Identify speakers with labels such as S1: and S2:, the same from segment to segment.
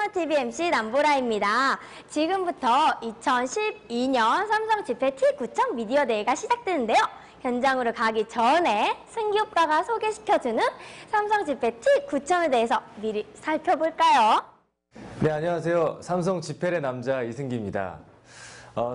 S1: 삼성TV MC 남보라입니다. 지금부터 2012년 삼성 집회 T9000 미디어 데이가 시작되는데요. 현장으로 가기 전에 승기 오빠가 소개시켜주는 삼성 집회 T9000에 대해서 미리 살펴볼까요?
S2: 네, 안녕하세요. 삼성 집회의 남자 이승기입니다.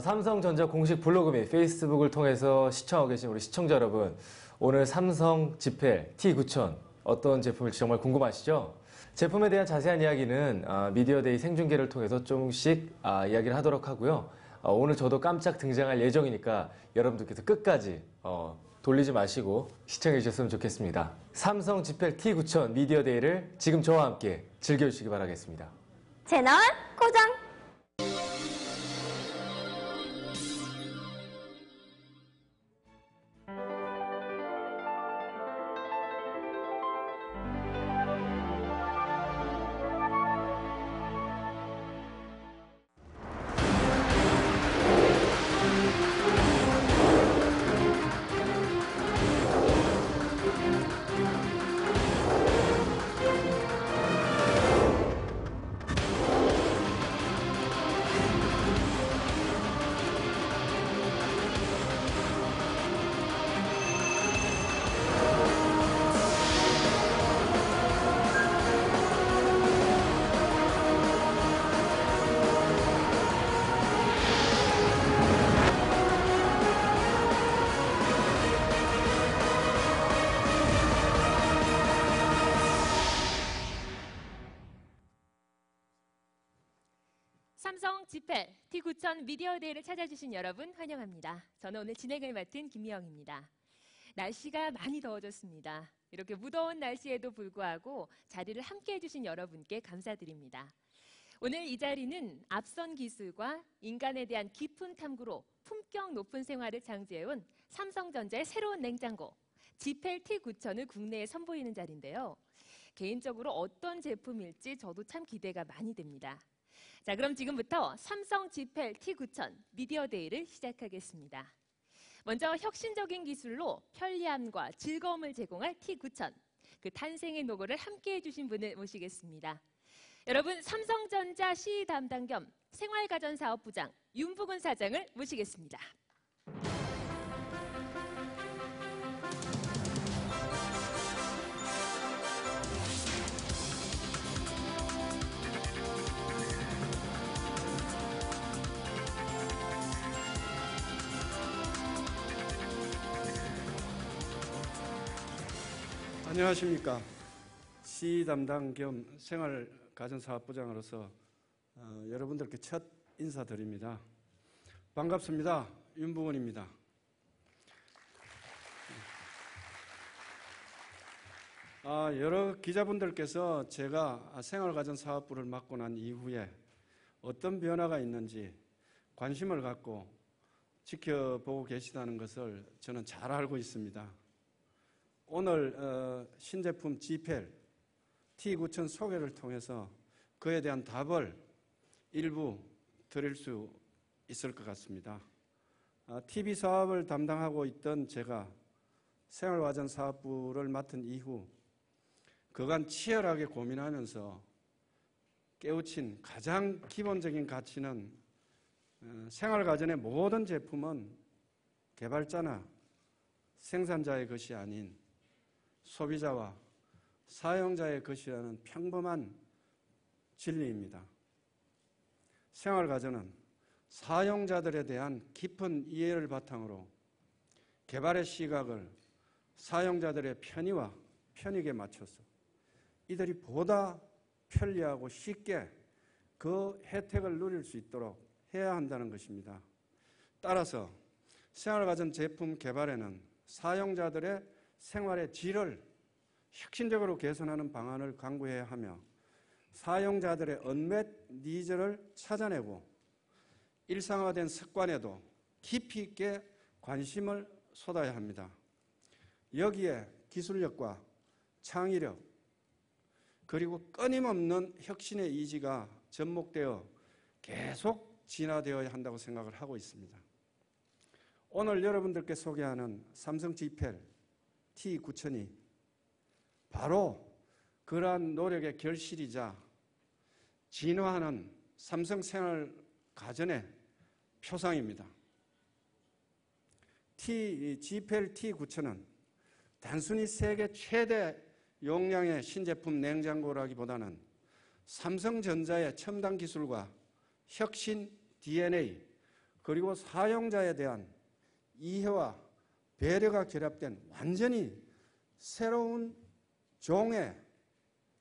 S2: 삼성전자 공식 블로그 및 페이스북을 통해서 시청하고 계신 우리 시청자 여러분, 오늘 삼성 집회 T9000 어떤 제품일지 정말 궁금하시죠? 제품에 대한 자세한 이야기는 미디어데이 생중계를 통해서 조금씩 이야기를 하도록 하고요. 오늘 저도 깜짝 등장할 예정이니까 여러분들께서 끝까지 돌리지 마시고 시청해 주셨으면 좋겠습니다. 삼성 집회 T9000 미디어데이를 지금 저와 함께 즐겨주시기 바라겠습니다.
S1: 채널 고정!
S3: 삼성 집회 T9000 미디어데이를 찾아주신 여러분 환영합니다. 저는 오늘 진행을 맡은 김미영입니다. 날씨가 많이 더워졌습니다. 이렇게 무더운 날씨에도 불구하고 자리를 함께 해주신 여러분께 감사드립니다. 오늘 이 자리는 앞선 기술과 인간에 대한 깊은 탐구로 품격 높은 생활을 창조해온 삼성전자의 새로운 냉장고 집회 T9000을 국내에 선보이는 자리인데요. 개인적으로 어떤 제품일지 저도 참 기대가 많이 됩니다. 자, 그럼 지금부터 삼성 집회 T9000 미디어데이를 시작하겠습니다. 먼저 혁신적인 기술로 편리함과 즐거움을 제공할 T9000, 그 탄생의 노고를 함께 해주신 분을 모시겠습니다. 여러분, 삼성전자 CE 담당 겸 생활가전사업부장 윤부근 사장을 모시겠습니다.
S4: 안녕하십니까. CE 담당 겸 생활가전사업부장으로서 여러분들께 첫 인사드립니다. 반갑습니다. 윤부근입니다. 여러 기자분들께서 제가 생활가전사업부를 맡고 난 이후에 어떤 변화가 있는지 관심을 갖고 지켜보고 계시다는 것을 저는 잘 알고 있습니다. 오늘 신제품 G8 T9000 소개를 통해서 그에 대한 답을 일부 드릴 수 있을 것 같습니다. TV 사업을 담당하고 있던 제가 생활가전사업부를 맡은 이후 그간 치열하게 고민하면서 깨우친 가장 기본적인 가치는 생활가전의 모든 제품은 개발자나 생산자의 것이 아닌 소비자와 사용자의 것이라는 평범한 진리입니다. 생활가전은 사용자들에 대한 깊은 이해를 바탕으로 개발의 시각을 사용자들의 편의와 편익에 맞춰서 이들이 보다 편리하고 쉽게 그 혜택을 누릴 수 있도록 해야 한다는 것입니다. 따라서 생활가전 제품 개발에는 사용자들의 생활의 질을 혁신적으로 개선하는 방안을 강구해야 하며 사용자들의 언맷 니즈를 찾아내고 일상화된 습관에도 깊이 있게 관심을 쏟아야 합니다. 여기에 기술력과 창의력 그리고 끊임없는 혁신의 의지가 접목되어 계속 진화되어야 한다고 생각을 하고 있습니다. 오늘 여러분들께 소개하는 삼성 G8 T9000이 바로 그러한 노력의 결실이자 진화하는 삼성 생활 가전의 표상입니다. G8 T9000은 단순히 세계 최대 용량의 신제품 냉장고라기보다는 삼성전자의 첨단 기술과 혁신 DNA 그리고 사용자에 대한 이해와 배려가 결합된 완전히 새로운 종의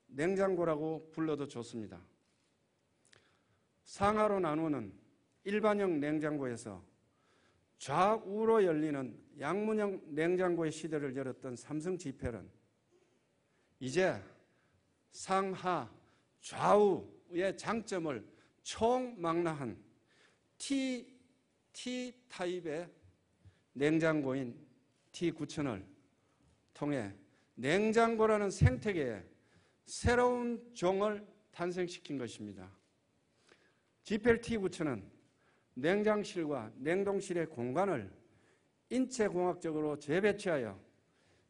S4: 냉장고라고 불러도 좋습니다. 상하로 나누는 일반형 냉장고에서 좌우로 열리는 양문형 냉장고의 시대를 열었던 삼성 G8은 이제 상하 좌우의 장점을 총망라한 T-타입의 냉장고인 T9000을 통해 냉장고라는 생태계에 새로운 종을 탄생시킨 것입니다. G8 T9000은 냉장실과 냉동실의 공간을 인체공학적으로 재배치하여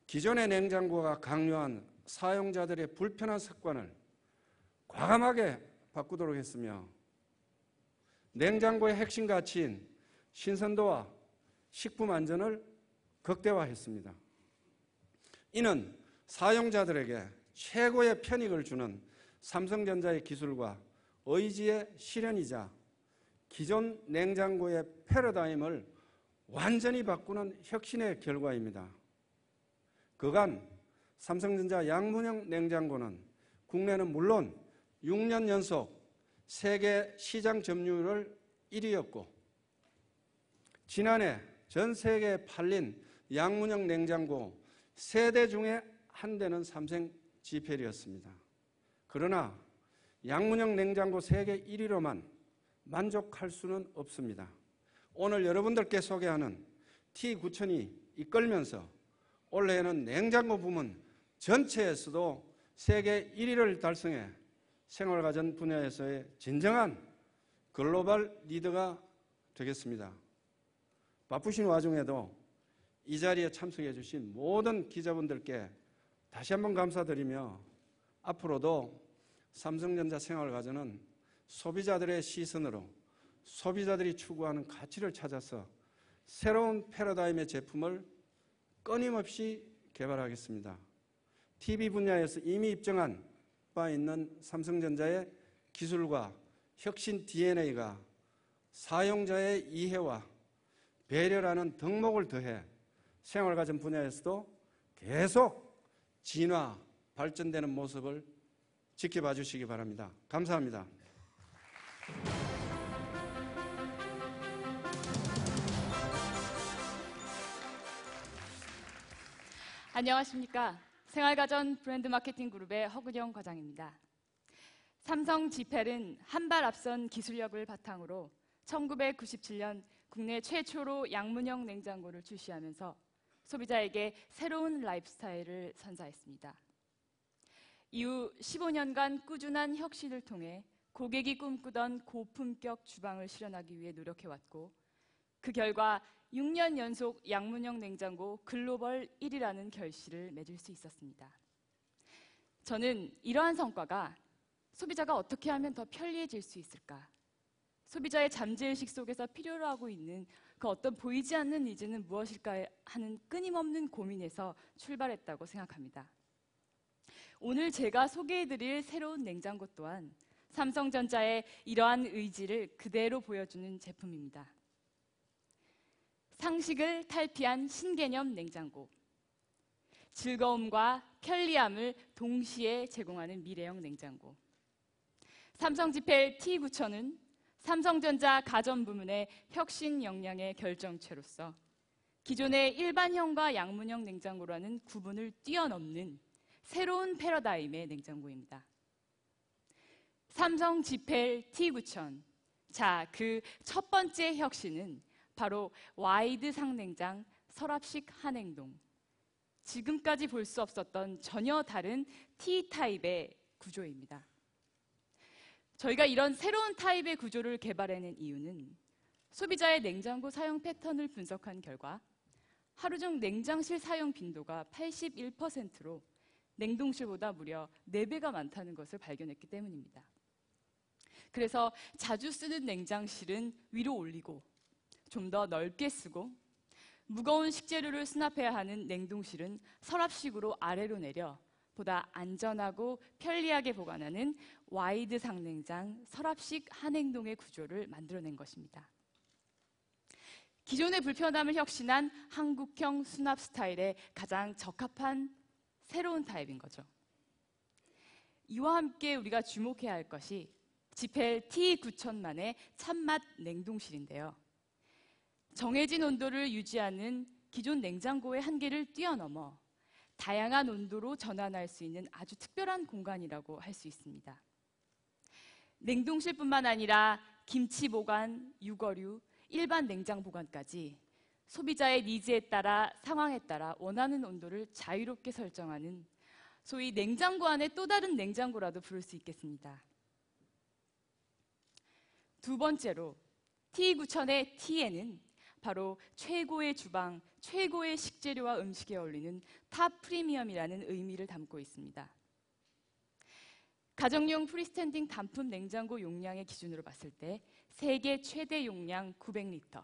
S4: 기존의 냉장고가 강요한 사용자들의 불편한 습관을 과감하게 바꾸도록 했으며 냉장고의 핵심 가치인 신선도와 식품 안전을 극대화했습니다. 이는 사용자들에게 최고의 편익을 주는 삼성전자의 기술과 의지의 실현이자 기존 냉장고의 패러다임을 완전히 바꾸는 혁신의 결과입니다. 그간 삼성전자 양문형 냉장고는 국내는 물론 6년 연속 세계 시장 점유율을 1위였고 지난해 전 세계에 팔린 양문형 냉장고 3대 중에 한 대는 삼성 G8이었습니다. 그러나 양문형 냉장고 세계 1위로만 만족할 수는 없습니다. 오늘 여러분들께 소개하는 T9000이 이끌면서 올해에는 냉장고 부문 전체에서도 세계 1위를 달성해 생활가전 분야에서의 진정한 글로벌 리더가 되겠습니다. 바쁘신 와중에도 이 자리에 참석해 주신 모든 기자분들께 다시 한번 감사드리며 앞으로도 삼성전자 생활가전은 소비자들의 시선으로 소비자들이 추구하는 가치를 찾아서 새로운 패러다임의 제품을 끊임없이 개발하겠습니다. TV 분야에서 이미 입증한 바 있는 삼성전자의 기술과 혁신 DNA가 사용자의 이해와 배려라는 덕목을 더해 생활가전 분야에서도 계속 진화, 발전되는 모습을 지켜봐 주시기 바랍니다. 감사합니다.
S5: 안녕하십니까. 생활가전 브랜드 마케팅 그룹의 허근영 과장입니다. 삼성 G8은 한 발 앞선 기술력을 바탕으로 1997년 국내 최초로 양문형 냉장고를 출시하면서 소비자에게 새로운 라이프 스타일을 선사했습니다. 이후 15년간 꾸준한 혁신을 통해 고객이 꿈꾸던 고품격 주방을 실현하기 위해 노력해왔고 그 결과 6년 연속 양문형 냉장고 글로벌 1위라는 결실을 맺을 수 있었습니다. 저는 이러한 성과가 소비자가 어떻게 하면 더 편리해질 수 있을까? 소비자의 잠재의식 속에서 필요로 하고 있는 그 어떤 보이지 않는 니즈는 무엇일까 하는 끊임없는 고민에서 출발했다고 생각합니다. 오늘 제가 소개해드릴 새로운 냉장고 또한 삼성전자의 이러한 의지를 그대로 보여주는 제품입니다. 상식을 탈피한 신개념 냉장고. 즐거움과 편리함을 동시에 제공하는 미래형 냉장고. 삼성 G8 T9000은 삼성전자 가전 부문의 혁신 역량의 결정체로서 기존의 일반형과 양문형 냉장고라는 구분을 뛰어넘는 새로운 패러다임의 냉장고입니다. 삼성 G8 T9000. 자, 그 첫 번째 혁신은 바로 와이드 상냉장 서랍식 한행동. 지금까지 볼 수 없었던 전혀 다른 T타입의 구조입니다. 저희가 이런 새로운 타입의 구조를 개발해낸 이유는 소비자의 냉장고 사용 패턴을 분석한 결과 하루 중 냉장실 사용 빈도가 81%로 냉동실보다 무려 4배가 많다는 것을 발견했기 때문입니다. 그래서 자주 쓰는 냉장실은 위로 올리고 좀 더 넓게 쓰고, 무거운 식재료를 수납해야 하는 냉동실은 서랍식으로 아래로 내려 보다 안전하고 편리하게 보관하는 와이드 상냉장 서랍식 한행동의 구조를 만들어낸 것입니다. 기존의 불편함을 혁신한 한국형 수납 스타일에 가장 적합한 새로운 타입인 거죠. 이와 함께 우리가 주목해야 할 것이 지펠 T9000만의 참맛 냉동실인데요. 정해진 온도를 유지하는 기존 냉장고의 한계를 뛰어넘어 다양한 온도로 전환할 수 있는 아주 특별한 공간이라고 할 수 있습니다. 냉동실뿐만 아니라 김치 보관, 육어류, 일반 냉장 보관까지 소비자의 니즈에 따라, 상황에 따라 원하는 온도를 자유롭게 설정하는 소위 냉장고 안에 또 다른 냉장고라도 부를 수 있겠습니다. 두 번째로 T9000의 T에는 바로 최고의 주방, 최고의 식재료와 음식에 어울리는 탑 프리미엄이라는 의미를 담고 있습니다. 가정용 프리스탠딩 단품 냉장고 용량의 기준으로 봤을 때 세계 최대 용량 900리터,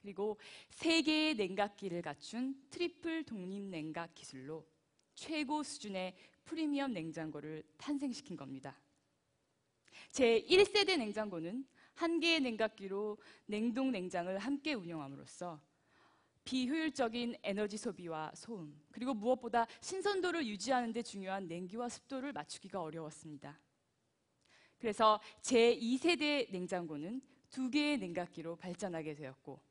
S5: 그리고 3개의 냉각기를 갖춘 트리플 독립 냉각 기술로 최고 수준의 프리미엄 냉장고를 탄생시킨 겁니다. 제1세대 냉장고는 1개의 냉각기로 냉동 냉장을 함께 운영함으로써 비효율적인 에너지 소비와 소음, 그리고 무엇보다 신선도를 유지하는 데 중요한 냉기와 습도를 맞추기가 어려웠습니다. 그래서 제2세대 냉장고는 2개의 냉각기로 발전하게 되었고,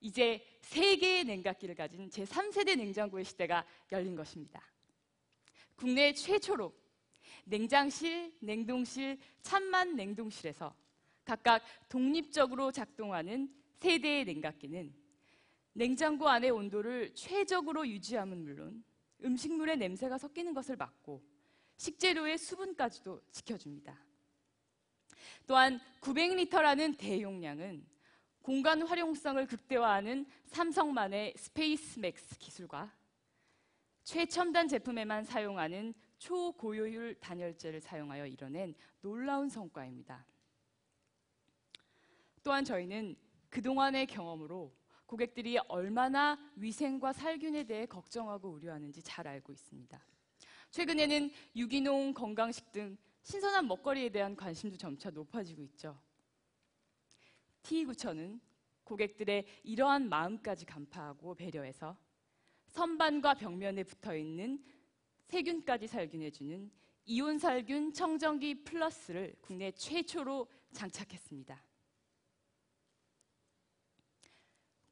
S5: 이제 3개의 냉각기를 가진 제3세대 냉장고의 시대가 열린 것입니다. 국내 최초로 냉장실, 냉동실, 참맛 냉동실에서 각각 독립적으로 작동하는 3대의 냉각기는 냉장고 안의 온도를 최적으로 유지함은 물론 음식물의 냄새가 섞이는 것을 막고 식재료의 수분까지도 지켜줍니다. 또한 900리터라는 대용량은 공간 활용성을 극대화하는 삼성만의 스페이스맥스 기술과 최첨단 제품에만 사용하는 초고효율 단열재를 사용하여 이뤄낸 놀라운 성과입니다. 또한 저희는 그동안의 경험으로 고객들이 얼마나 위생과 살균에 대해 걱정하고 우려하는지 잘 알고 있습니다. 최근에는 유기농, 건강식 등 신선한 먹거리에 대한 관심도 점차 높아지고 있죠. T9000은 고객들의 이러한 마음까지 간파하고 배려해서 선반과 벽면에 붙어있는 세균까지 살균해주는 이온살균 청정기 플러스를 국내 최초로 장착했습니다.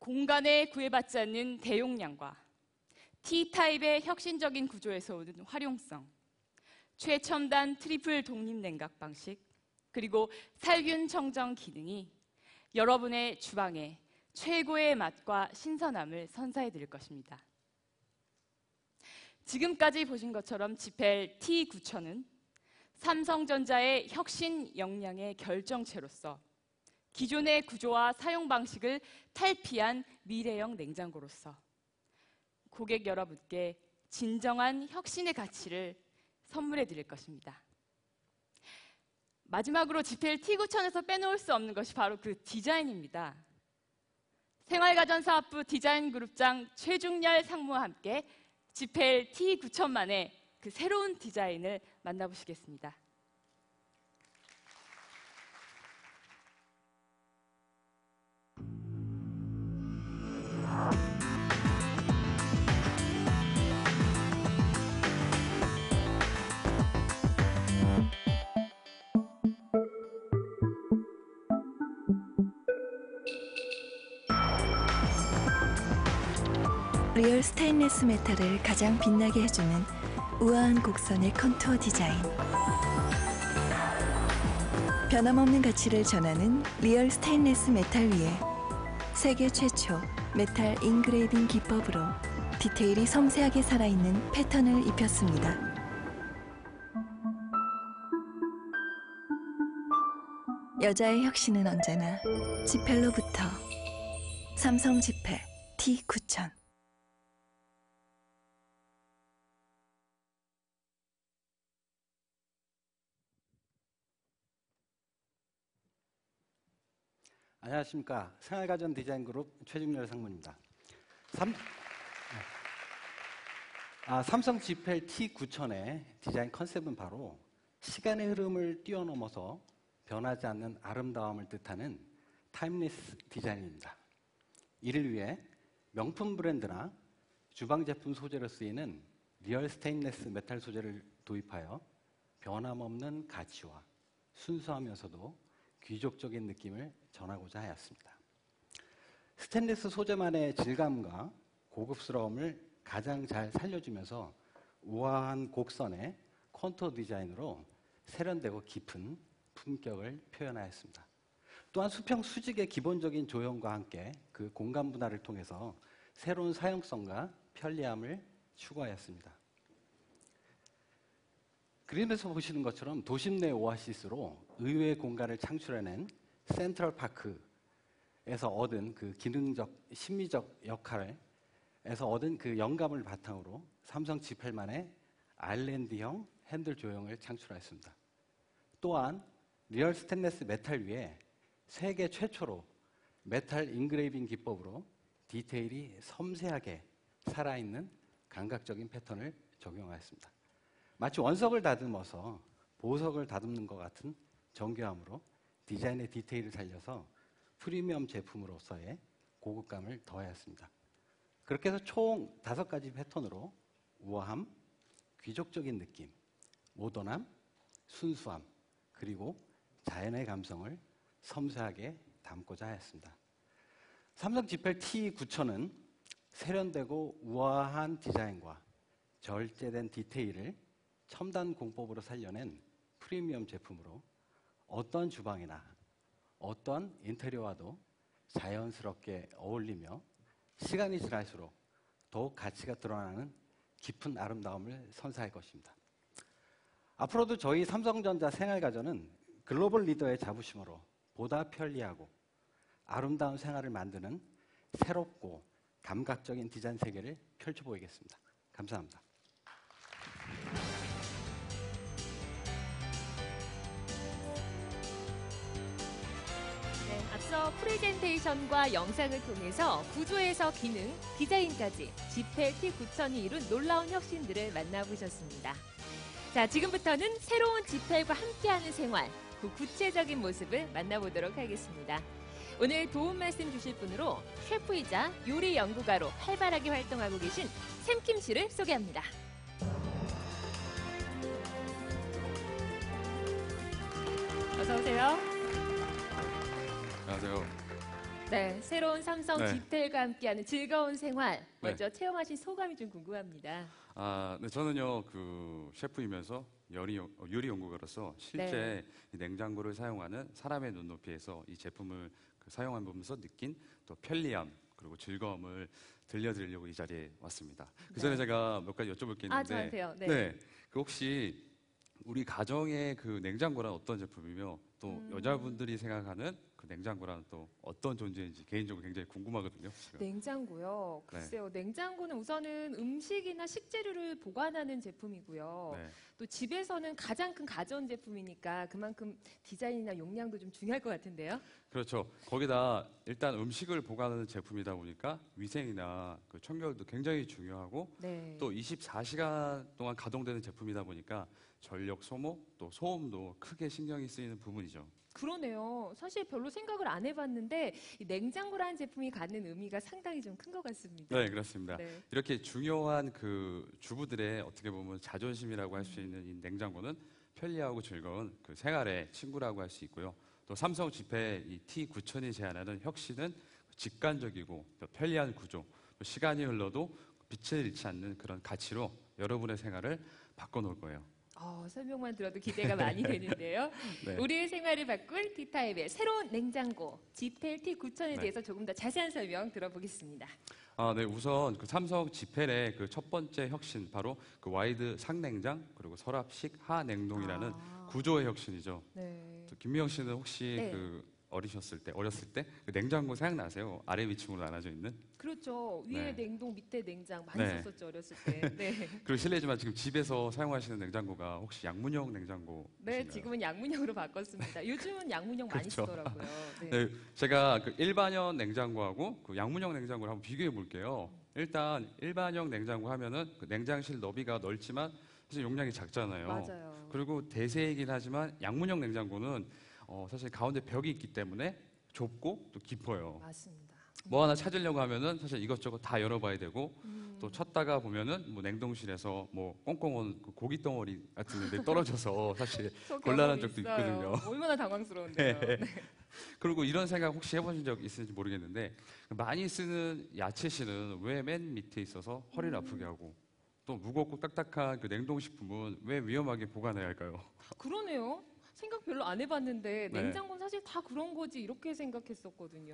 S5: 공간에 구애받지 않는 대용량과 T타입의 혁신적인 구조에서 오는 활용성, 최첨단 트리플 독립 냉각 방식, 그리고 살균 청정 기능이 여러분의 주방에 최고의 맛과 신선함을 선사해 드릴 것입니다. 지금까지 보신 것처럼 지펠 T9000은 삼성전자의 혁신 역량의 결정체로서 기존의 구조와 사용 방식을 탈피한 미래형 냉장고로서 고객 여러분께 진정한 혁신의 가치를 선물해 드릴 것입니다. 마지막으로 지펠 T9000에서 빼놓을 수 없는 것이 바로 그 디자인입니다. 생활가전사업부 디자인그룹장 최중열 상무와 함께 지펠 T9000만의 그 새로운 디자인을 만나보시겠습니다.
S6: 리얼 스테인리스 메탈을 가장 빛나게 해주는 우아한 곡선의 컨투어 디자인. 변함없는 가치를 전하는 리얼 스테인리스 메탈 위에 세계 최초 메탈 인그레이빙 기법으로 디테일이 섬세하게 살아있는 패턴을 입혔습니다. 여자의 혁신은 언제나 지펠로부터. 삼성 지펠 T9000.
S7: 안녕하십니까. 생활가전 디자인그룹 최중렬 상무입니다. 삼성 G8 T9000의 디자인 컨셉은 바로 시간의 흐름을 뛰어넘어서 변하지 않는 아름다움을 뜻하는 타임리스 디자인입니다. 이를 위해 명품 브랜드나 주방 제품 소재로 쓰이는 리얼 스테인리스 메탈 소재를 도입하여 변함없는 가치와 순수하면서도 귀족적인 느낌을 전하고자 하였습니다. 스테인리스 소재만의 질감과 고급스러움을 가장 잘 살려주면서 우아한 곡선의 컨투어 디자인으로 세련되고 깊은 품격을 표현하였습니다. 또한 수평 수직의 기본적인 조형과 함께 그 공간 분할을 통해서 새로운 사용성과 편리함을 추구하였습니다. 그림에서 보시는 것처럼 도심 내 오아시스로 의외의 공간을 창출해낸 센트럴 파크에서 얻은 그 기능적, 심미적 역할에서 얻은 그 영감을 바탕으로 삼성 G8만의 아일랜드형 핸들 조형을 창출하였습니다. 또한 리얼 스테인리스 메탈 위에 세계 최초로 메탈 인그레이빙 기법으로 디테일이 섬세하게 살아있는 감각적인 패턴을 적용하였습니다. 마치 원석을 다듬어서 보석을 다듬는 것 같은 정교함으로 디자인의 디테일을 살려서 프리미엄 제품으로서의 고급감을 더하였습니다. 그렇게 해서 총 5가지 패턴으로 우아함, 귀족적인 느낌, 모던함, 순수함, 그리고 자연의 감성을 섬세하게 담고자 하였습니다. 삼성 G8 T9000은 세련되고 우아한 디자인과 절제된 디테일을 첨단 공법으로 살려낸 프리미엄 제품으로 어떤 주방이나 어떤 인테리어와도 자연스럽게 어울리며 시간이 지날수록 더욱 가치가 드러나는 깊은 아름다움을 선사할 것입니다. 앞으로도 저희 삼성전자 생활가전은 글로벌 리더의 자부심으로 보다 편리하고 아름다운 생활을 만드는 새롭고 감각적인 디자인 세계를 펼쳐보이겠습니다. 감사합니다.
S3: 네, 앞서 프레젠테이션과 영상을 통해서 구조에서 기능, 디자인까지 G8 T9000이 이룬 놀라운 혁신들을 만나보셨습니다. 자, 지금부터는 새로운 G8과 함께하는 생활, 그 구체적인 모습을 만나보도록 하겠습니다. 오늘 도움 말씀 주실 분으로 셰프이자 요리 연구가로 활발하게 활동하고 계신 샘킴 씨를 소개합니다. 어서 오세요.
S8: 안녕하세요.
S3: 네, 새로운 삼성
S8: 네.
S3: G8과 함께하는 즐거운 생활, 먼저 체험하신 소감이 좀 궁금합니다.
S8: 네, 저는요, 그 셰프이면서 요리 연구가로서 실제 이 냉장고를 사용하는 사람의 눈높이에서 이 제품을 사용하면서 느낀 또 편리함 그리고 즐거움을 들려드리려고 이 자리에 왔습니다. 그 전에 제가 몇 가지 여쭤볼 게 있는데,
S3: 저한테요. 네.
S8: 그 혹시 우리 가정의 그 냉장고란 어떤 제품이며 또 여자분들이 생각하는 그 냉장고란 또 어떤 존재인지 개인적으로 굉장히 궁금하거든요.
S3: 냉장고요. 글쎄요. 냉장고는 우선은 음식이나 식재료를 보관하는 제품이고요.
S8: 네.
S3: 또 집에서는 가장 큰 가전 제품이니까 그만큼 디자인이나 용량도 좀 중요할 것 같은데요.
S8: 그렇죠. 거기다 일단 음식을 보관하는 제품이다 보니까 위생이나 그 청결도 굉장히 중요하고
S3: 네.
S8: 또 24시간 동안 가동되는 제품이다 보니까 전력 소모 또 소음도 크게 신경이 쓰이는 부분이죠.
S3: 그러네요. 사실 별로 생각을 안 해봤는데 이 냉장고라는 제품이 갖는 의미가 상당히 좀 큰 것 같습니다.
S8: 네, 그렇습니다.
S3: 네.
S8: 이렇게 중요한 그 주부들의 어떻게 보면 자존심이라고 할 수 있는 이 냉장고는 편리하고 즐거운 그 생활의 친구라고 할 수 있고요. 또 삼성 G8 이 T9000이 제안하는 혁신은 직관적이고 또 편리한 구조, 또 시간이 흘러도 빛을 잃지 않는 그런 가치로 여러분의 생활을 바꿔놓을 거예요.
S3: 설명만 들어도 기대가 많이 되는데요.
S8: 네.
S3: 우리의 생활을 바꿀 T타입의 새로운 냉장고 G8 T9000에
S8: 네.
S3: 대해서 조금 더 자세한 설명 들어보겠습니다.
S8: 네, 우선 그 삼성 G8의 그 첫 번째 혁신 바로 그 와이드 상냉장 그리고 서랍식 하냉동이라는 구조의 혁신이죠.
S3: 네.
S8: 김미영 씨는 혹시
S3: 네.
S8: 그 어렸을 때 그 냉장고 생각나세요? 아래 위층으로 나눠져 있는?
S3: 그렇죠. 위에
S8: 네.
S3: 냉동, 밑에 냉장 많이
S8: 네.
S3: 썼었죠 어렸을 때. 네.
S8: 그리고 실례지만 지금 집에서 사용하시는 냉장고가 혹시 양문형 냉장고?
S3: 네, 지금은 양문형으로 바꿨습니다. 요즘은 양문형 많이
S8: 그렇죠.
S3: 쓰더라고요. 네.
S8: 네, 제가 그 일반형 냉장고하고 그 양문형 냉장고를 한번 비교해 볼게요. 일단 일반형 냉장고 하면은 그 냉장실 너비가 넓지만 사실 용량이 작잖아요.
S3: 맞아요.
S8: 그리고 대세이긴 하지만 양문형 냉장고는 사실 가운데 벽이 있기 때문에 좁고 또 깊어요.
S3: 맞습니다.
S8: 뭐 하나 찾으려고 하면은 사실 이것저것 다 열어봐야 되고 또 찾다가 보면은 뭐 냉동실에서 뭐 꽁꽁 그 고기 덩어리 같은 데 떨어져서 사실
S3: 저
S8: 곤란한
S3: 경험이
S8: 적도
S3: 있어요.
S8: 있거든요.
S3: 얼마나 당황스러운데요.
S8: 네.
S3: 네.
S8: 그리고 이런 생각 혹시 해보신 적 있을지 모르겠는데 많이 쓰는 야채실은 왜 맨 밑에 있어서 허리를 아프게 하고 또 무겁고 딱딱한 그 냉동식품은 왜 위험하게 보관해야 할까요?
S3: 그러네요. 생각 별로 안 해봤는데
S8: 네.
S3: 냉장고는 사실 다 그런 거지 이렇게 생각했었거든요.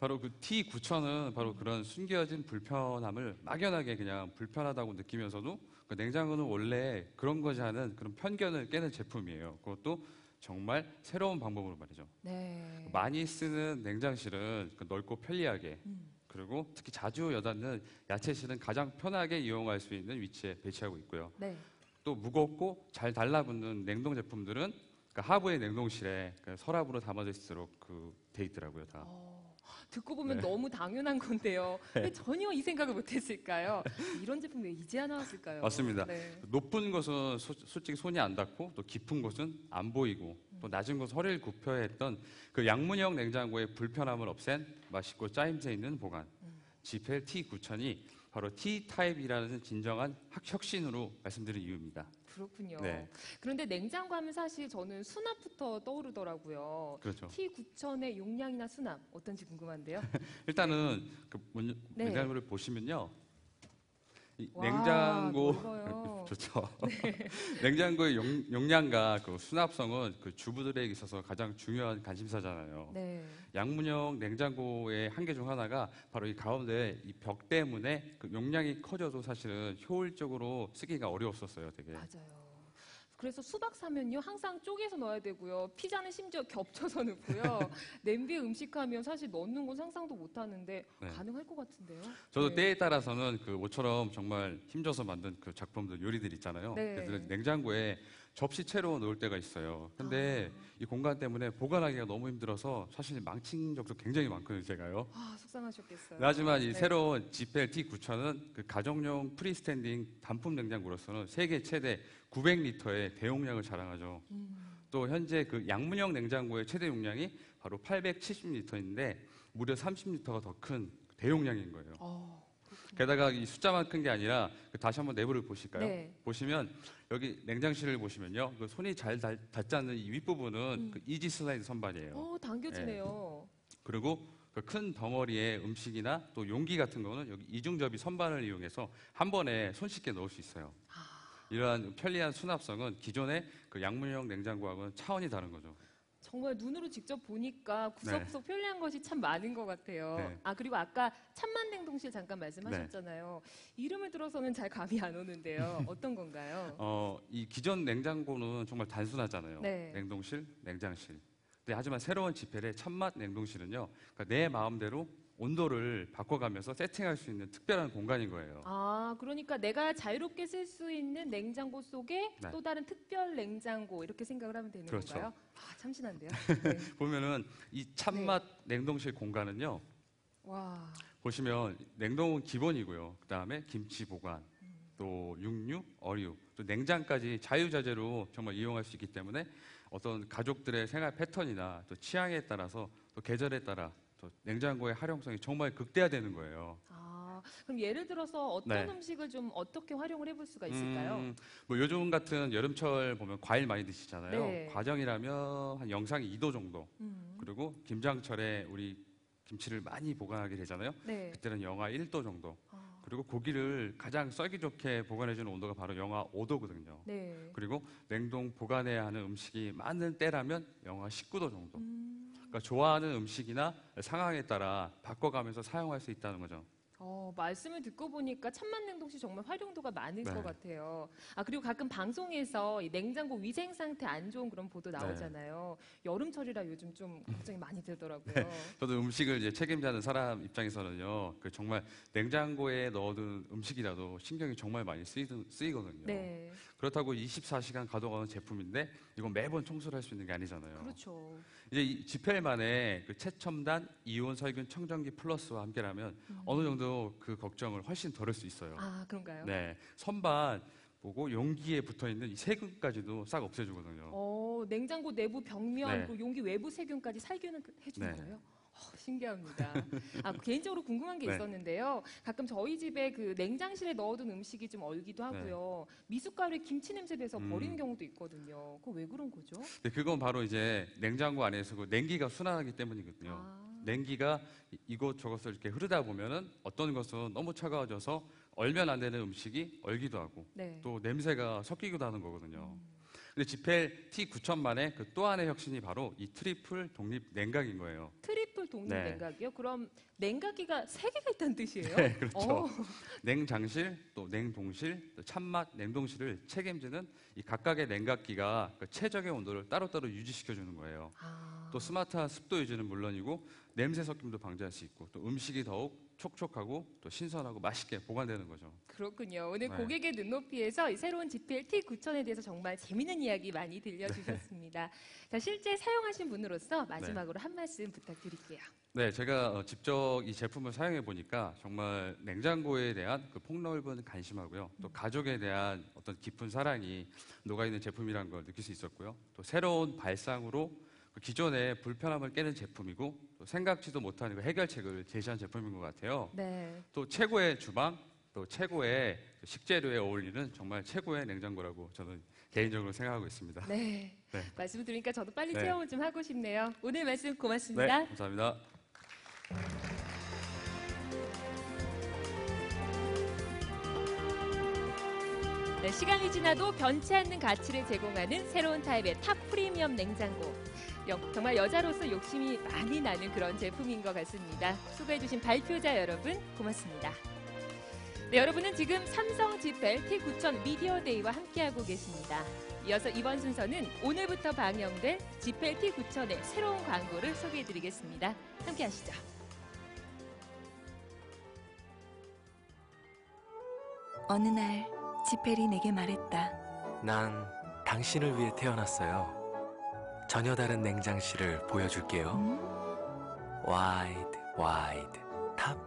S8: 바로 그 T9000은 바로 그런 숨겨진 불편함을 막연하게 그냥 불편하다고 느끼면서도 그 냉장고는 원래 그런 거지 하는 그런 편견을 깨는 제품이에요. 그것도 정말 새로운 방법으로 말이죠.
S3: 네.
S8: 많이 쓰는 냉장실은 그 넓고 편리하게 그리고 특히 자주 여닫는 야채실은 가장 편하게 이용할 수 있는 위치에 배치하고 있고요.
S3: 네.
S8: 또 무겁고 잘 달라붙는 냉동 제품들은 그 하부의 냉동실에 그 서랍으로 담아져 있도록 돼 있더라고요, 다.
S3: 듣고 보면
S8: 네.
S3: 너무 당연한 건데요. 왜 전혀 이 생각을 못했을까요? 이런 제품 왜 이제야 나왔을까요?
S8: 맞습니다.
S3: 네.
S8: 높은 곳은 솔직히 손이 안 닿고 또 깊은 곳은 안 보이고 또 낮은 곳 허리를 굽혀야 했던 그 양문형 냉장고의 불편함을 없앤 맛있고 짜임새 있는 보관. 지펠 T9000이 바로 T타입이라는 진정한 혁신으로 말씀드린 이유입니다.
S3: 그렇군요.
S8: 네.
S3: 그런데 냉장고 하면 사실 저는 수납부터 떠오르더라고요.
S8: 그렇죠.
S3: T9000의 용량이나 수납 어떤지 궁금한데요.
S8: 일단은 그
S3: 네.
S8: 냉장고를 보시면요. 이
S3: 와,
S8: 냉장고
S3: 넓어요.
S8: 좋죠. 냉장고의 용량과 그 수납성은 그 주부들에게 있어서 가장 중요한 관심사잖아요.
S3: 네.
S8: 양문형 냉장고의 한계 중 하나가 바로 이 가운데 이 벽 때문에 그 용량이 커져도 사실은 효율적으로 쓰기가 어려웠었어요, 되게.
S3: 맞아요. 그래서 수박 사면요 항상 쪼개서 넣어야 되고요. 피자는 심지어 겹쳐서 넣고요. 냄비에 음식하면 사실 넣는 건 상상도 못 하는데
S8: 네.
S3: 가능할 것 같은데요.
S8: 저도
S3: 네.
S8: 때에 따라서는 그 모처럼 정말 힘줘서 만든 그 작품들, 요리들 있잖아요.
S3: 네.
S8: 그래서 냉장고에 접시채로 넣을 때가 있어요. 근데 이 공간 때문에 보관하기가 너무 힘들어서 사실 망친 적도 굉장히 많거든요, 제가요.
S3: 아, 속상하셨겠어요.
S8: 하지만 이
S3: 네.
S8: 새로운 지펠 T9000은 그 가정용 프리스탠딩 단품 냉장고로서는 세계 최대 900리터의 대용량을 자랑하죠. 또 현재 그 양문형 냉장고의 최대 용량이 바로 870리터인데 무려 30리터가 더 큰 대용량인 거예요. 게다가 이 숫자만 큰 게 아니라 다시 한번 내부를 보실까요?
S3: 네.
S8: 보시면 여기 냉장실을 보시면요, 그 손이 잘 닿지 않는 이 윗부분은 그 이지 슬라이드 선반이에요.
S3: 당겨지네요.
S8: 그리고 그 큰 덩어리의 음식이나 또 용기 같은 거는 여기 이중접이 선반을 이용해서 한 번에 손쉽게 넣을 수 있어요. 이러한 편리한 수납성은 기존의 그 양문형 냉장고하고는 차원이 다른 거죠.
S3: 정말 눈으로 직접 보니까 구석구석 편리한 것이 참 많은 것 같아요.
S8: 네.
S3: 아, 그리고 아까 찬만 냉동실 잠깐 말씀하셨잖아요. 이름을 들어서는 잘 감이 안 오는데요. 어떤 건가요?
S8: 이 기존 냉장고는 정말 단순하잖아요.
S3: 네.
S8: 냉동실, 냉장실. 근데 하지만 새로운 지펠의 참맛 냉동실은요, 그러니까 내 마음대로 온도를 바꿔가면서 세팅할 수 있는 특별한 공간인 거예요.
S3: 아, 그러니까 내가 자유롭게 쓸 수 있는 냉장고 속에
S8: 네.
S3: 또 다른 특별 냉장고 이렇게 생각을 하면 되는
S8: 그렇죠.
S3: 건가요? 아, 참신한데요. 네.
S8: 보면은 이 참맛 냉동실 공간은요,
S3: 와,
S8: 보시면 냉동은 기본이고요. 그 다음에 김치 보관, 또 육류, 어류, 또 냉장까지 자유자재로 정말 이용할 수 있기 때문에 어떤 가족들의 생활 패턴이나 또 취향에 따라서 또 계절에 따라 또 냉장고의 활용성이 정말 극대화되는 거예요.
S3: 아, 그럼 예를 들어서 어떤
S8: 네.
S3: 음식을 좀 어떻게 활용을 해볼 수가 있을까요?
S8: 뭐 요즘 같은 여름철 보면 과일 많이 드시잖아요.
S3: 네.
S8: 과정이라면 한 영상이 2도 정도. 그리고 김장철에 우리 김치를 많이 보관하게 되잖아요.
S3: 네.
S8: 그때는 영하 1도 정도. 그리고 고기를 가장 썰기 좋게 보관해주는 온도가 바로 영하 5도거든요.
S3: 네.
S8: 그리고 냉동 보관해야 하는 음식이 많은 때라면 영하 19도 정도. 그러니까 좋아하는 음식이나 상황에 따라 바꿔가면서 사용할 수 있다는 거죠.
S3: 말씀을 듣고 보니까 찬만냉동실 정말 활용도가 많을
S8: 네.
S3: 것 같아요. 그리고 가끔 방송에서 이 냉장고 위생 상태 안 좋은 그런 보도 나오잖아요. 여름철이라 요즘 좀 걱정이 많이 되더라고요.
S8: 저도 음식을 이제 책임지는 사람 입장에서는요, 그 정말 냉장고에 넣어둔 음식이라도 신경이 정말 많이 쓰이거든요.
S3: 네,
S8: 그렇다고 24시간 가동하는 제품인데 이건 매번 청소를 할 수 있는 게 아니잖아요.
S3: 그렇죠.
S8: 이제 이 지펠만의 그 최첨단 이온 살균 청정기 플러스와 함께라면 어느 정도 그 걱정을 훨씬 덜을 수 있어요.
S3: 그런가요?
S8: 네, 선반 보고 용기에 붙어 있는 이 세균까지도 싹 없애주거든요.
S3: 냉장고 내부 벽면,
S8: 네.
S3: 그 용기 외부 세균까지 살균을 해주는
S8: 네.
S3: 거예요? 신기합니다. 개인적으로 궁금한 게
S8: 네.
S3: 있었는데요. 가끔 저희 집에 그 냉장실에 넣어둔 음식이 좀 얼기도 하고요. 미숫가루에 김치 냄새 배서 버리는 경우도 있거든요. 그거 왜 그런 거죠?
S8: 네, 그건 바로 이제 냉장고 안에서 그 냉기가 순환하기 때문이거든요. 냉기가 이곳저곳을 이렇게 흐르다 보면은 어떤 것은 너무 차가워져서 얼면 안 되는 음식이 얼기도 하고
S3: 네.
S8: 또 냄새가 섞이기도 하는 거거든요. 근데 지펠 T9000만의 그 또 하나의 혁신이 바로 이 트리플 독립 냉각인 거예요.
S3: 트리플 독립
S8: 네.
S3: 냉각이요? 그럼 냉각기가 3개가 있다는 뜻이에요?
S8: 네, 그렇죠. 냉장실, 또 냉동실, 또 찬맛 냉동실을 책임지는 이 각각의 냉각기가 그 최적의 온도를 따로따로 유지시켜주는 거예요. 또 스마트한 습도 유지는 물론이고 냄새 섞임도 방지할 수 있고 또 음식이 더욱 촉촉하고 또 신선하고 맛있게 보관되는 거죠.
S3: 그렇군요. 오늘
S8: 네.
S3: 고객의 눈높이에서 이 새로운 지펠 T9000에 대해서 정말 재미있는 이야기 많이 들려주셨습니다. 자, 실제 사용하신 분으로서 마지막으로 한 말씀 부탁드릴게요.
S8: 네, 제가 직접 이 제품을 사용해 보니까 정말 냉장고에 대한 그 폭넓은 관심하고요. 또 가족에 대한 어떤 깊은 사랑이 녹아있는 제품이라는 걸 느낄 수 있었고요. 또 새로운 발상으로 그 기존의 불편함을 깨는 제품이고 또 생각지도 못한 그 해결책을 제시한 제품인 것 같아요.
S3: 네.
S8: 또 최고의 주방, 또 최고의 식재료에 어울리는 정말 최고의 냉장고라고 저는 개인적으로 생각하고 있습니다.
S3: 네.
S8: 네.
S3: 말씀 들으니까 저도 빨리
S8: 네.
S3: 체험을 좀 하고 싶네요. 오늘 말씀
S8: 네,
S3: 고맙습니다.
S8: 감사합니다.
S3: 네, 시간이 지나도 변치 않는 가치를 제공하는 새로운 타입의 탑 프리미엄 냉장고. 정말 여자로서 욕심이 많이 나는 그런 제품인 것 같습니다. 수고해주신 발표자 여러분 고맙습니다. 네, 여러분은 지금 삼성 지펠 T9000 미디어데이와 함께하고 계십니다. 이어서 이번 순서는 오늘부터 방영될 지펠 T9000의 새로운 광고를 소개해드리겠습니다. 함께하시죠.
S6: 어느 날 지펠이 내게 말했다.
S9: 난 당신을 위해 태어났어요. 전혀 다른 냉장실을 보여줄게요. 와이드, 와이드, 탑.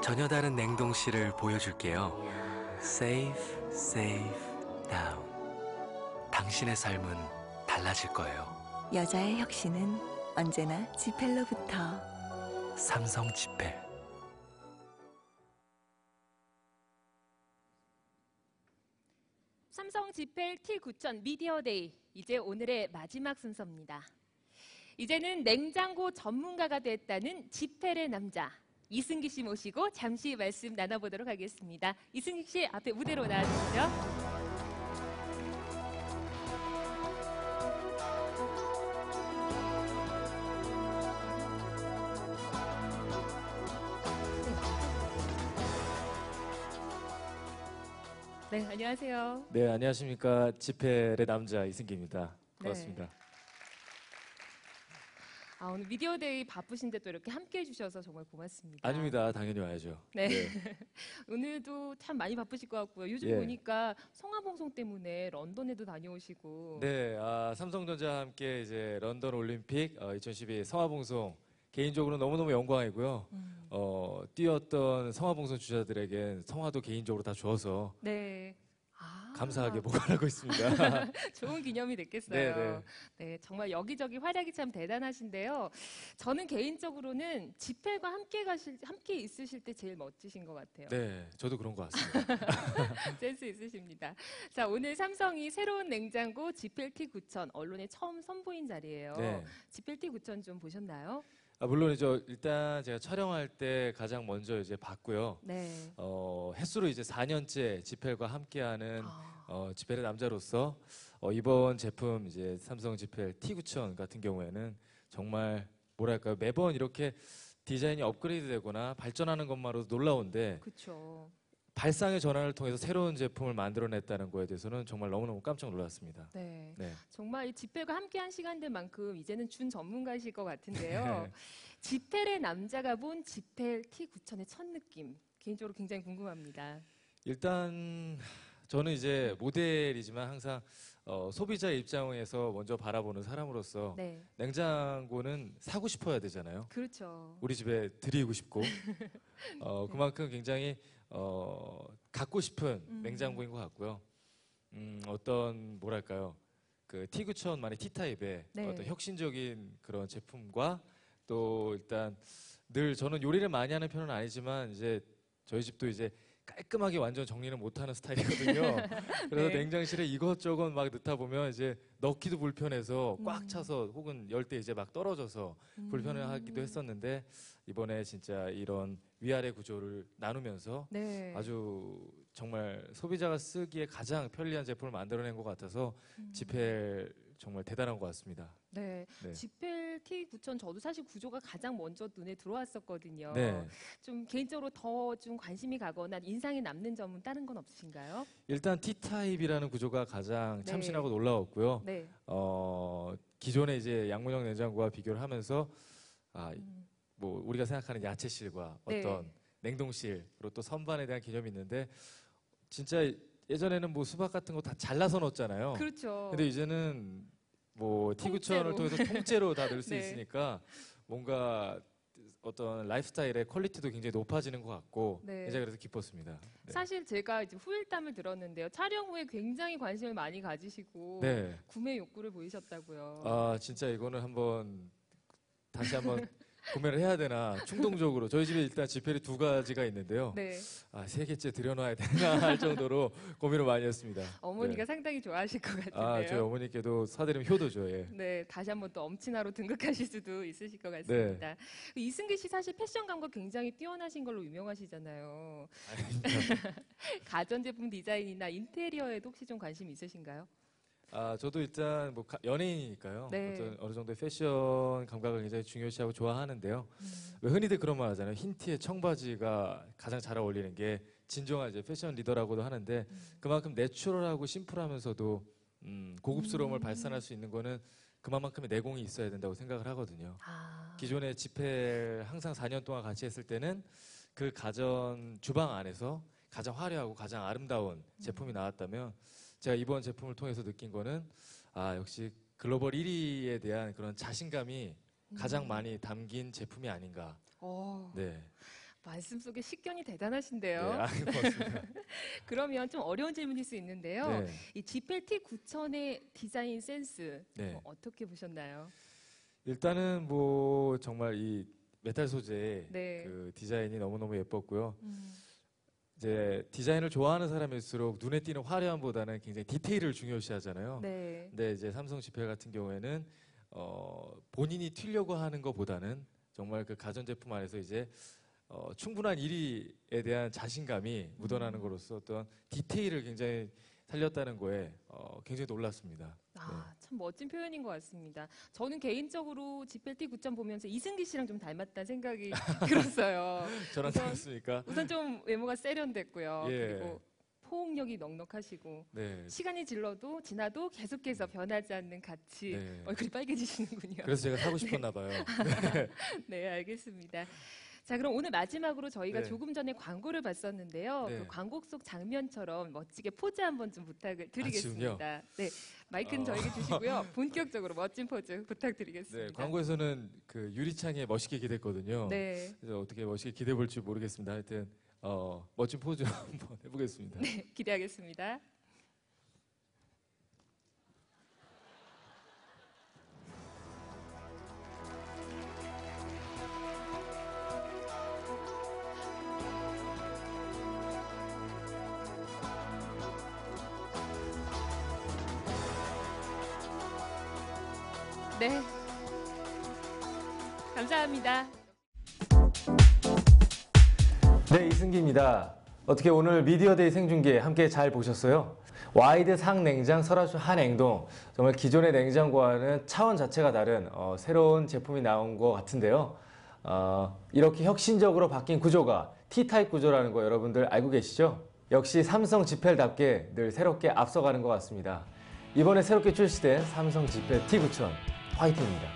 S9: 전혀 다른 냉동실을 보여줄게요. 세이프, 세이프, 다운. 당신의 삶은 달라질 거예요.
S6: 여자의 혁신은 언제나 지펠로부터.
S9: 삼성 지펠.
S3: 삼성 지펠 T9000 미디어데이, 이제 오늘의 마지막 순서입니다. 이제는 냉장고 전문가가 됐다는 지펠의 남자 이승기 씨 모시고 잠시 말씀 나눠보도록 하겠습니다. 이승기 씨 앞에 무대로 나와주시죠. 네, 안녕하세요.
S2: 네, 안녕하십니까. 지펠의 남자 이승기입니다. 반갑습니다.
S3: 오늘 미디어데이 바쁘신데 또 이렇게 함께 해주셔서 정말 고맙습니다.
S2: 아닙니다. 당연히 와야죠.
S3: 네. 오늘도 참 많이 바쁘실 것 같고요. 요즘
S2: 예.
S3: 보니까 성화봉송 때문에 런던에도 다녀오시고.
S2: 네, 삼성전자와 함께 이제 런던 올림픽 2012 성화봉송 개인적으로 너무너무 영광이고요. 뛰었던 성화봉송 주자들에겐 성화도 개인적으로 다 줘서
S3: 네.
S2: 감사하게 보관하고 있습니다.
S3: 좋은 기념이 됐겠어요.
S2: 네, 네.
S3: 네, 정말 여기저기 활약이 참 대단하신데요. 저는 개인적으로는 지펠과 함께 있으실 때 제일 멋지신 것 같아요.
S2: 네, 저도 그런 것 같습니다.
S3: 센스 있으십니다. 자, 오늘 삼성이 새로운 냉장고 지펠 T9000 언론에 처음 선보인 자리예요.
S2: 네.
S3: 지펠 T9000 좀 보셨나요?
S2: 물론이죠. 일단 제가 촬영할 때 가장 먼저 이제 봤고요.
S3: 네.
S2: 햇수로 이제 4년째 지펠과 함께하는 지펠의 남자로서 이번 제품 이제 삼성 지펠 T9000 같은 경우에는 정말 뭐랄까요, 매번 이렇게 디자인이 업그레이드되거나 발전하는 것만으로도 놀라운데
S3: 그렇죠.
S2: 발상의 전환을 통해서 새로운 제품을 만들어냈다는 거에 대해서는 정말 너무너무 깜짝 놀랐습니다.
S3: 네.
S2: 네.
S3: 정말 이 지펠과 함께한 시간들만큼 이제는 준 전문가이실 것 같은데요.
S2: 네.
S3: 지펠의 남자가 본 지펠 T9000의 첫 느낌 개인적으로 굉장히 궁금합니다.
S2: 일단 저는 이제 모델이지만 항상 소비자 입장에서 먼저 바라보는 사람으로서
S3: 네.
S2: 냉장고는 사고 싶어야 되잖아요.
S3: 그렇죠.
S2: 우리 집에 드리고 싶고 그만큼 굉장히 갖고 싶은 냉장고인 것 같고요. 어떤 뭐랄까요, 그 T9000만의 T타입의
S3: 네.
S2: 어떤 혁신적인 그런 제품과 또 일단 늘 저는 요리를 많이 하는 편은 아니지만 이제 저희 집도 이제 깔끔하게 완전 정리는 못하는 스타일이거든요. 그래서
S3: 네.
S2: 냉장실에 이것저것 막 넣다 보면 이제 넣기도 불편해서 꽉 차서 혹은 열 때 이제 막 떨어져서 불편해하기도 했었는데 이번에 진짜 이런 위아래 구조를 나누면서
S3: 네.
S2: 아주 정말 소비자가 쓰기에 가장 편리한 제품을 만들어낸 것 같아서 지펠 정말 대단한 것 같습니다.
S3: 네.
S2: 네.
S3: 지펠 T9000 저도 사실 구조가 가장 먼저 눈에 들어왔었거든요.
S2: 네.
S3: 좀 개인적으로 더 좀 관심이 가거나 인상이 남는 점은 다른 건 없으신가요?
S2: 일단 T타입이라는 구조가 가장
S3: 네.
S2: 참신하고 놀라웠고요.
S3: 네.
S2: 기존의 이제 양문형 냉장고와 비교를 하면서 뭐 우리가 생각하는 야채실과
S3: 네.
S2: 어떤 냉동실 그리고 또 선반에 대한 개념이 있는데 진짜 예전에는 뭐 수박 같은 거 다 잘라서 넣었잖아요.
S3: 그렇죠.
S2: 근데 이제는 뭐
S3: 통째로.
S2: T9000을 통해서 통째로 다 넣을 수
S3: 네.
S2: 있으니까 뭔가 어떤 라이프스타일의 퀄리티도 굉장히 높아지는 것 같고
S3: 네.
S2: 굉장히 그래서 기뻤습니다. 네.
S3: 사실 제가 이제 후일담을 들었는데요. 촬영 후에 굉장히 관심을 많이 가지시고
S2: 네.
S3: 구매 욕구를 보이셨다고요.
S2: 아 진짜 이거는 한번 다시 한번 구매를 해야 되나 충동적으로 저희 집에 일단 지펠이 2가지가 있는데요.
S3: 네.
S2: 3개째 들여놔야 되나 할 정도로 고민을 많이 했습니다.
S3: 어머니가
S2: 네.
S3: 상당히 좋아하실 것 같은데요.
S2: 저희 어머니께도 사드리면 효도죠. 예.
S3: 네, 다시 한번 또 엄친아로 등극하실 수도 있으실 것 같습니다.
S2: 네.
S3: 이승기 씨 사실 패션 감각 굉장히 뛰어나신 걸로 유명하시잖아요. 가전제품 디자인이나 인테리어에도 혹시 좀 관심 있으신가요?
S2: 저도 일단 뭐 연예인이니까요.
S3: 네.
S2: 어느 정도의 패션 감각을 굉장히 중요시하고 좋아하는데요. 왜 흔히들 그런 말 하잖아요. 흰 티에 청바지가 가장 잘 어울리는 게 진정한 이제 패션 리더라고도 하는데 그만큼 내추럴하고 심플하면서도 고급스러움을 발산할 수 있는 거는 그만큼의 내공이 있어야 된다고 생각을 하거든요. 기존에 지펠 항상 4년 동안 같이 했을 때는 그 가전 주방 안에서 가장 화려하고 가장 아름다운 제품이 나왔다면 제가 이번 제품을 통해서 느낀 거는 역시 글로벌 1위에 대한 그런 자신감이 가장 많이 담긴 제품이 아닌가. 네.
S3: 말씀 속에 식견이 대단하신데요.
S2: 네, 고맙습니다.
S3: 그러면 좀 어려운 질문일 수 있는데요.
S2: 네.
S3: 이 지펠 T9000의 디자인 센스
S2: 네.
S3: 어떻게 보셨나요?
S2: 일단은 뭐 정말 이 메탈 소재의
S3: 네.
S2: 그 디자인이 너무너무 예뻤고요. 이제 디자인을 좋아하는 사람일수록 눈에 띄는 화려함보다는 굉장히 디테일을 중요시하잖아요.
S3: 네.
S2: 근데 이제 삼성 지펠 같은 경우에는 본인이 튀려고 하는 것보다는 정말 그 가전제품 안에서 이제 충분한 1위에 대한 자신감이 묻어나는 것으로서 어떤 디테일을 굉장히 살렸다는 거에 굉장히 놀랐습니다.
S3: 참 멋진 표현인 것 같습니다. 저는 개인적으로 지펠 T9000 보면서 이승기 씨랑 좀 닮았다는 생각이 들었어요.
S2: 저랑 닮았습니까?
S3: 우선 좀 외모가 세련됐고요.
S2: 예.
S3: 그리고 포옹력이 넉넉하시고
S2: 네.
S3: 시간이 지나도 계속해서 변하지 않는 가치.
S2: 네.
S3: 얼굴이 빨개지시는군요.
S2: 그래서 제가 사고 싶었나 봐요.
S3: 네, 알겠습니다. 자, 그럼 오늘 마지막으로 저희가
S2: 네.
S3: 조금 전에 광고를 봤었는데요.
S2: 네.
S3: 그 광고 속 장면처럼 멋지게 포즈 한번 좀 부탁을 드리겠습니다. 네, 마이크는 저에게 주시고요. 본격적으로 멋진 포즈 부탁드리겠습니다.
S2: 네, 광고에서는 그 유리창에 멋있게 기댔거든요.
S3: 네.
S2: 그래서 어떻게 멋있게 기대 볼지 모르겠습니다. 하여튼 멋진 포즈 한번 해보겠습니다.
S3: 네, 기대하겠습니다. 네. 감사합니다.
S2: 네, 이승기입니다. 어떻게 오늘 미디어데이 생중계 함께 잘 보셨어요? 와이드 상냉장 설화주 한행동, 정말 기존의 냉장고와는 차원 자체가 다른 새로운 제품이 나온 것 같은데요. 이렇게 혁신적으로 바뀐 구조가 T타입 구조라는 거 여러분들 알고 계시죠? 역시 삼성 지펠답게 늘 새롭게 앞서가는 것 같습니다. 이번에 새롭게 출시된 삼성 지펠 T9000 화이팅입니다.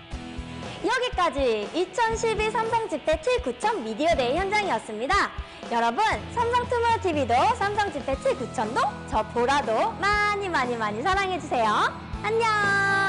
S1: 여기까지 2012 삼성 지페 T9000 미디어데이 현장이었습니다. 여러분, 삼성 투모로우TV도 삼성 지페 T9000도 저 보라도 많이 사랑해주세요. 안녕!